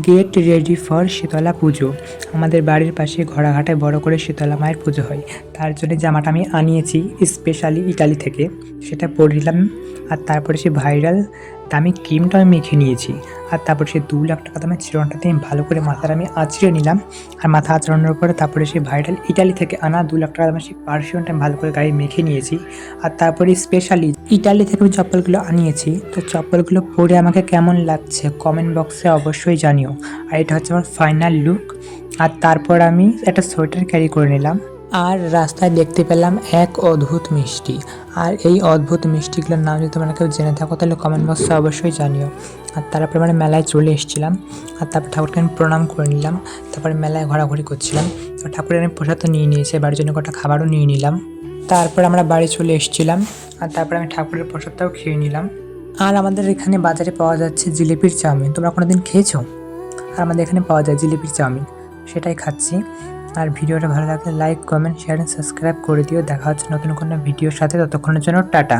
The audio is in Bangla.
গেট রেডি ফর শীতলা পুজো। আমাদের বাড়ির পাশে ঘোড়াঘাটায় বড় করে শীতলা মায়ের পুজো হয়। তার জন্য জামাটা আমি আনিয়েছি স্পেশালি ইটালি থেকে, সেটা পরলাম। আর তারপরে সে ভাইরাল দামি ক্রিমটা আমি মেখে নিয়েছি। আর তারপরে সে 2 লাখ টাকা দামের চিরনটাতে আমি ভালো করে মাথাটা আমি আঁচড়ে নিলাম। আর মাথা আঁচড়ানোর পরে তারপরে সে ভাইরাল ইটালি থেকে আনা 2 লাখ টাকা দামের সেই পারফিউমটা আমি ভালো করে গায়ে মেখে নিয়েছি। আর তারপরে স্পেশালি ইটালি থেকে আমি চপ্পলগুলো আনিয়েছি। তো চপ্পলগুলো পরে আমাকে কেমন লাগছে কমেন্ট বক্সে অবশ্যই জানিও। আর এটা হচ্ছে আমার ফাইনাল লুক। আর তারপর আমি একটা সোয়েটার ক্যারি করে নিলাম। আর রাস্তায় দেখতে পেলাম এক অদ্ভুত মিষ্টি। আর এই অদ্ভুত মিষ্টিগুলোর নাম যদি তোমরা কেউ জেনে থাকো তাহলে কমেন্ট বক্সে অবশ্যই জানিও। আর তারপরে আমরা মেলায় চলে এসেছিলাম। আর তারপর ঠাকুরকে আমি প্রণাম করে নিলাম। তারপরে মেলায় ঘোরাঘুরি করছিলাম। তো ঠাকুরের আমি প্রসাদ তো নিয়ে নিয়েছি, বাড়ির জন্য কটা খাবারও নিয়ে নিলাম। তারপর আমরা বাড়ি চলে এসেছিলাম। আর তারপরে আমি ঠাকুরের প্রসাদটাও খেয়ে নিলাম। আর আমাদের এখানে বাজারে পাওয়া যাচ্ছে জিলিপির চাউমিন। তোমরা কোনোদিন খেয়েছো? আর আমাদের এখানে পাওয়া যায় জিলিপির চাউমিন, সেটাই খাচ্ছি। আর ভিডিওটা ভালো লাগলে like, comment, share and subscribe করে দিও। দেখা হচ্ছে নতুন কোনো ভিডিওর সাথে, ততক্ষণের জন্য টাটা।